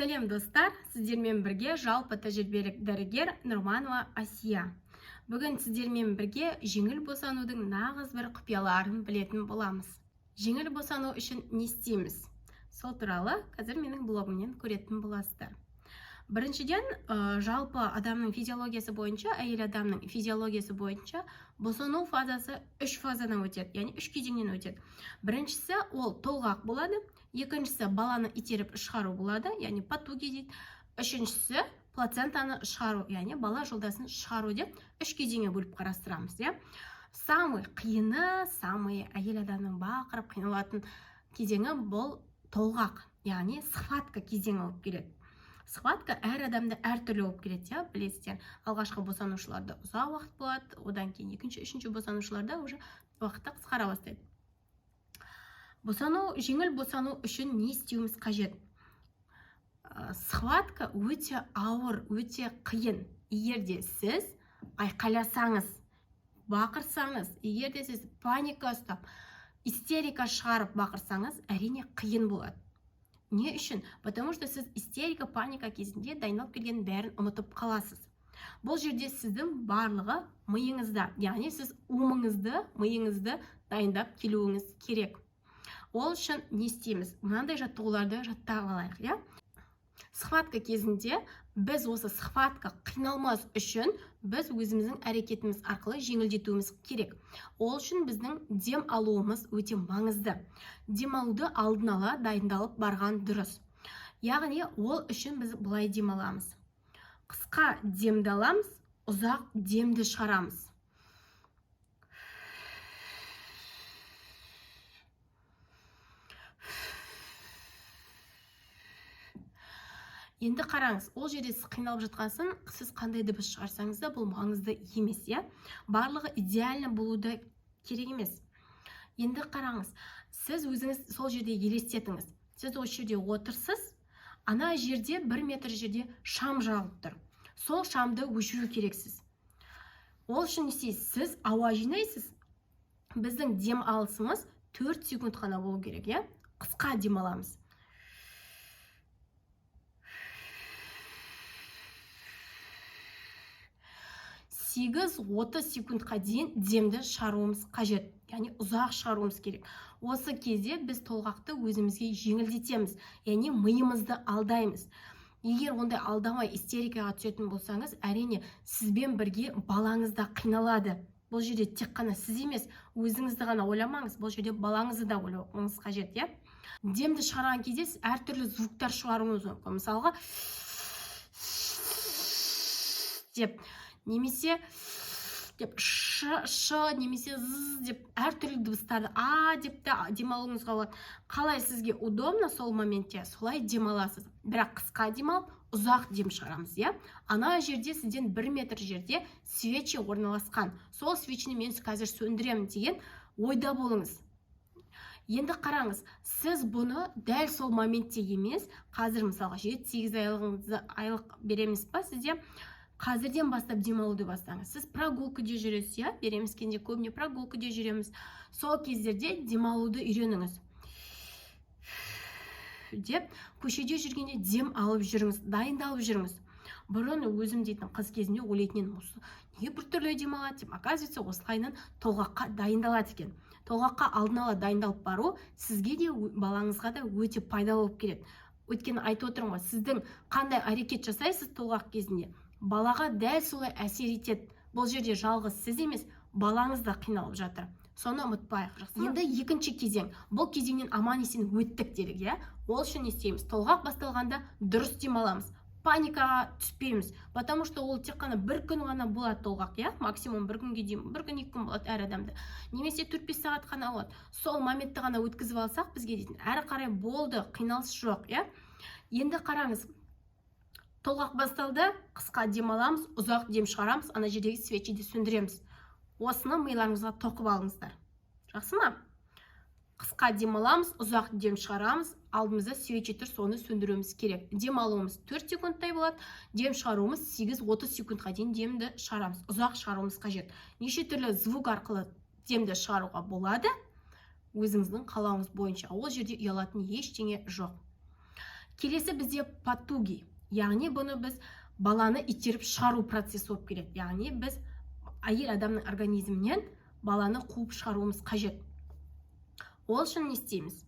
Сәлем достар, сіздермен бірге жалпы тәжірибелік дәрігер Нұрманова Асия. Бүгін сіздермен бірге жеңіл босанудың нағыз бір құпияларын білетін боламыз. Жеңіл босану үшін не істейміз? Сол туралы қазір менің блогымнан көретін боласыздар. Біріншіден, жалпы адамның физиологиясы бойынша, әйел адамның физиологиясы бойынша босану фазасы 3 фазадан өтеді, яғни 3 кезеңнен өтеді. Біріншісі ол толғақ болады, екіншісі баланы итеріп шығару болады, яғни потуги дейді. Үшіншісі плацентаны шығару, яғни бала жолдасын шығару деп 3 кезеңге бөліп қарастырамыз. Самый қиыны, самый әйел адамның бақырып қиналатын кезеңі бұл толғақ, яғни схватка кезеңі болып келеді. Схватка әр адамда әртүрлі болып келеді, білесіздер. Алғашқы босанушыларда ұзақ уақыт болады, одан кейін екінші, үшінші босанушыларда уже уақытта қысқара бастайды. Жеңіл босану үшін не істеуіміз қажет? Схватка өте ауыр, өте қиын. Егер де сіз айқайласаңыз, бақырсаңыз, егер де сіз паника ұстап, истерика шығарып бақырсаңыз, әрине қиын болады. Не үшін? Потому что сіз истерика, паника кезінде дайындалып келген бәрін ұмытып қаласыз. Бұл жерде сіздің барлығы миыңызда, яғни сіз миыңызды дайындап келуіңіз керек. Ол үшін не істейміз? Мынандай жаттығуларды жаттап алайық, Схватка кезінде біз осы схватка қиналмас үшін біз өзіміздің әрекетіміз арқылы жеңілдетуіміз керек. Ол үшін біздің дем алуымыз өте маңызды. Дем алуды алдын ала дайындалып барған дұрыс. Яғни ол үшін біз былай дем аламыз. Қысқа демді аламыз, ұзақ демді шығарамыз. Енді қараңыз, ол жерде сіз қиналып жатқасын, сіз қандай дыбыс шығарсаңыз да бұл маңызды емес, Барлығы идеально болуды керек емес. Енді қараңыз, сіз өзіңіз сол жерде елестетіңіз. Сіз ол жерде отырсыз, ана жерде 1 метр жерде шам жағылып тұр. Сол шамды өшіру керексіз. Ол үшін сіз ауа жинайсыз. Біздің дем алысымыз 4 секунд қана болу керек, Қысқа дем аламыз. 8-30 секундқа дейін демді шығаруымыз қажет, яғни ұзақ шығаруымыз керек. Осы кезде біз толғақты өзімізге жеңілдетеміз, яғни миымызды алдаймыз. Егер ондай алдамай истерикаға түсетін болсаңыз, әрине сізбен бірге балаңыз да қиналады. Бұл жерде тек қана сіз емес, өзіңізді ғана ойламаңыз, бұл жерде балаңызды да ойлауыңыз қажет, Демді шығарған кезде сіз әртүрлі звуктар шығаруыңыз мүмкін. Мысалға, деп немесе деп немесе деп әртүрлі дыбыстарды деп демалуыңызға болады. Қалай сізге удобно сол моментте, солай демаласыз. Бірақ қысқа демалып, ұзақ дем шығарамыз, Ана жерде сізден 1 метр жерде свечи орналасқан. Сол свечini мен қазір сөндіремін деген ойда болыңыз. Енді қараңыз, сіз бұны дәл сол моментте емес, қазір мысалға 7-8 айлық береміз ба сізде? Қазірден бастап демалуды бастаңыз. Сіз прогулкаде жүресіз, береміз кенде көбіне прогулкаде жүреміз. Сол кездерде демалуды үйреніңіз. Деп, көшеде жүргенде дем алып жүріңіз, дайындалып жүріңіз. Бұрын өзім дейтін қыз кезінде ойлайтын не бір түрлі демалады деп, оказывается, осылайынан толғаққа дайындалады екен. Толғаққа алдын ала дайындалып бару сізге де балаңызға да өте пайдалы болып келеді. Өйткені айтып отырмын ғой, сіздің қандай әрекет жасайсыз толғақ кезінде, балаға дәл солай әсер етеді. Бұл жерде жалғыз сіз емес, балаңыз да қиналып жатыр. Соны ұмытпайық. Енді екінші кезең. Бұл кезеңнен аман-есен өттік делік, Ол үшін не істейміз? Толғақ басталғанда дұрыс демаламыз. Паникаға түспейміз. Потому что ол тек қана 1 күн ғана болады толғақ, Максимум 1 күнге дейін, 1 күн 2 күн болады әр адамда. Немесе 4-5 сағат қана болады. Сол моментті ғана өткізіп алсақ, бізге дейтін, әрі қарай болды, қиналыс жоқ, Енді қараңыз. Толғақ басталды, қысқа дем аламыз, ұзақ дем шығарамыз, ана жердегі свечиді сөндіреміз. Осыны миларыңызға тоқып алыңыздар. Жақсы ма? Қысқа дем аламыз, ұзақ дем шығарамыз, алдымызда свечи тұр, соны сөндіруіміз керек. Дем алуымыз 4 секундтай болады, дем шығаруымыз 8-30 секундқа дейін демді шығарамыз. Ұзақ шығаруымыз қажет. Неше түрлі звук арқылы демді шығаруға болады, өзіңіздің қалауыңыз бойынша. Ол жерде ұялатын ештеңе жоқ. Келесі бізде патуги, яғни бұны біз баланы итеріп шығару процесі болып келеді. Яғни біз әйел адамның организмінен баланы қуып шығаруымыз қажет. Ол үшін не істейміз?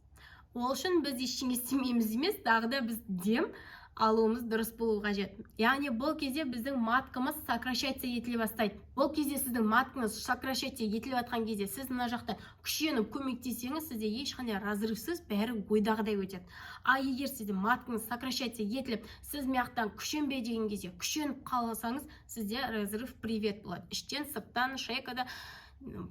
Ол үшін біз ештеңе істемейміз емес, тағы да біз дем алуымыз дұрыс болу қажет. Яғни бұл кезде біздің маткамыз сокращаться етіле бастайды. Бұл кезде сіздің маткаңыз сокращаться етіліп жатқан кезде сіз мына жақта күшеніп көмектесеңіз, сізде ешқандай разрывсыз бәрі ойдағыдай өтеді. А егер сізде маткаңыз сокращаться етіліп, сіз мияқтан күшенбе деген кезде күшеніп қалсаңыз, сізде разрыв привет болады. Іштен, сырттан, шейкада,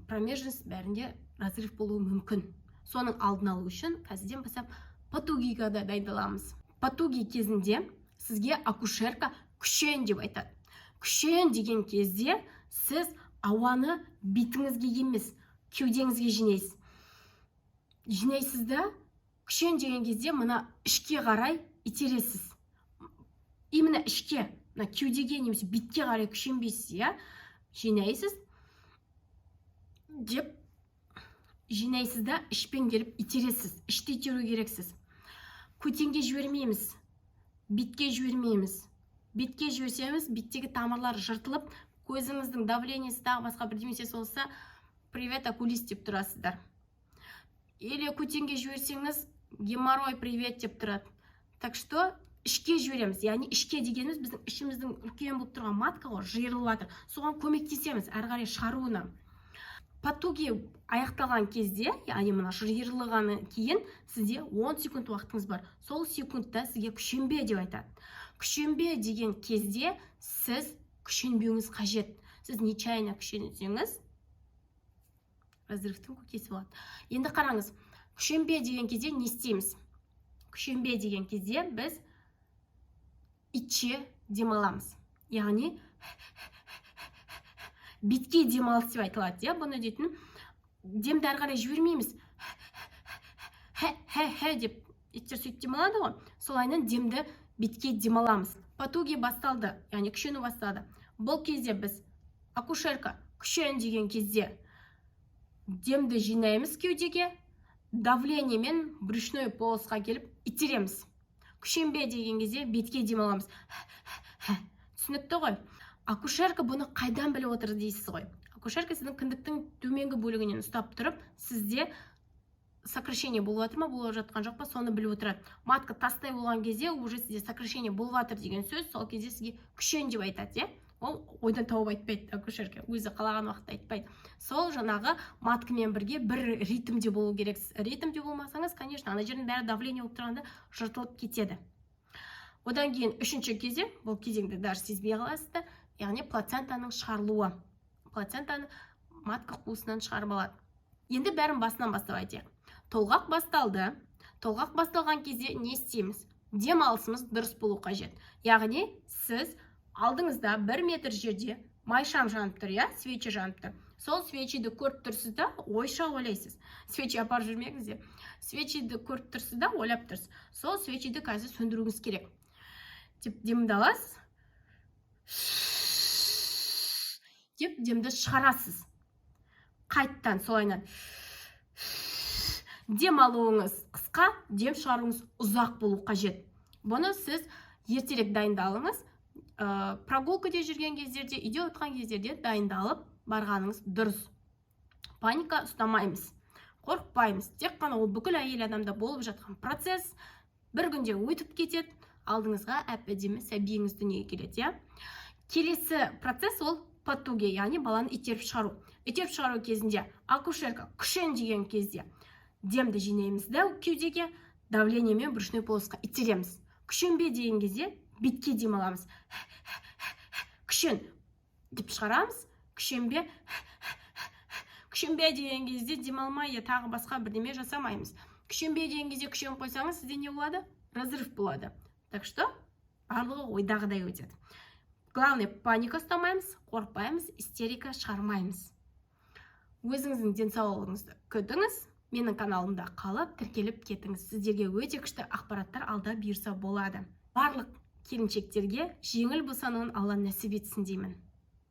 промежность бәрінде разрыв болуы мүмкін. Соның алдын алу үшін қазірден бастап патугиға да дайындаламыз. Патуги кезінде сізге акушерка күшен деп айтады. Күшен деген кезде сіз ауаны бетіңізге емес, кеудеңізге жинайсыз. Жинайсыз да, күшен деген кезде мына ішке қарай итересіз. Именно ішке, кеудеге немесе бетке қарай күшенбейсіз, жинайсыз деп жинайсыз да, ішпен келіп итересіз. Іште итеру керексіз. Көтенге жібермейміз, бетке жібермейміз. Бетке жіберсеңіз, беттегі тамырлар жыртылып, көзіңіздің давлениесі тағы басқа бірдемесе болса, привет окулист деп тұрасыздар. Или көтенге жіберсеңіз, геморрой привет деп тұрады. Так что ішке жібереміз. Яғни ішке дегеніміз біздің ішіміздің үлкен болып тұрған матка ғой, жиырылып жатыр. Соған көмектесеміз әрі қарай шығаруына. Патуги аяқталған кезде, яғни мына жиырылғаны кейін сізде 10 секунд уақытыңыз бар. Сол секундта сізге күшенбе деп айтады. Күшенбе деген кезде сіз күшенбеуіңіз қажет. Сіз нечаянно күшенсеңіз, разрывтың көкесі болады. Енді қараңыз, күшенбе деген кезде не істейміз? Күшенбе деген кезде біз итше демаламыз. Яғни бетке демалыс деп айтылады. Бұны дейтін демді әрі қарай жібермейміз. Хе деп иттер сөйтіп демалады ғой. Солайынан демді бетке демаламыз. Патуги басталды, яғни күшену басталды. Бұл кезде біз акушерка күшен деген кезде демді жинаймыз кеудеге, давлениемен брюшной полосқа келіп итереміз. Күшенбе деген кезде бетке демаламыз. Түсінікті ғой? Акушерка бұны қайдан біліп отыр дейсіз ғой. Акушерка сіздің кіндіктің төменгі бөлігінен ұстап тұрып, сізде сокращение болып жатыр ма, болып жатқан жоқ па, соны біліп отырады. Матка тастай болған кезде, уже сізде сокращение болып жатыр деген сөз, сол кезде сізге күшен деп айтады, Ол ойдан тауып айтпайды, акушерка өзі қалаған уақытта айтпайды. Сол жаңағы маткамен бірге бір ритмде болу керексіз. Ритмде болмасаңыз, конечно, ана жердің бәрі давление болып тұрғанда жыртылып кетеді. Одан кейін үшінші кезең, бұл кезеңді даже сезбей қаласыздар, яғни плацентаның шығарылуы. Плацентаны матка қуысынан шығарып алады. Енді бәрін басынан бастап айтайық. Толғақ басталды. Толғақ басталған кезде не істейміз? Демалысымыз дұрыс болу қажет. Яғни сіз алдыңызда 1 метр жерде майшам жанып тұр, свечи жанып тұр. Сол свечиді көріп тұрсыз да, ойша ойлайсыз. Свечи апарып жүрмеңіз. Свечиді көріп тұрсыз да, ойлап тұрсыз. Сол свечиді қазір сөндіруіңіз керек. Деп демді аласыз. Деп демді шығарасыз. Қайттан солайынан. Дем алуыңыз қысқа, дем шығаруыңыз ұзақ болу қажет. Бұны сіз ертерек дайындалыңыз. Прогулкада жүрген кездерде, үйде отқан кездерде дайындалып барғаныңыз дұрыс. Паника ұстамаймыз. Қорықпаймыз. Тек қана ол бүкіл әйел адамда болып жатқан процесс бір күнде өтіп кетеді. Алдыңызға әп-әдемі сәбиіңіз дүниеге келеді. Келесі процесс ол патуги, яғни баланы итеріп шығару. Итеріп шығару кезінде акушерка күшен деген кезде демді жинаймыз да кеудеге, давлениемен брюшной полосқа итереміз. Күшенбе деген кезде бетке дем аламыз. Күшен деп шығарамыз. Күшенбе. Күшенбе деген кезде дем алмай, тағы басқа бірдеме жасамаймыз. Күшенбе деген кезде күшен қойсаңыз, сізде не болады? Разрыв болады. Так что барлығы ойдағыдай өтеді. Главное, паника ұстамаймыз, қорықпаймыз, истерика шығармаймыз. Өзіңіздің денсаулығыңызды күтіңіз. Менің каналымда қалып, тіркеліп кетіңіз. Сіздерге өте күшті ақпараттар алда бұйырса болады. Барлық келіншектерге жеңіл босануын Алла нәсіп етсін деймін.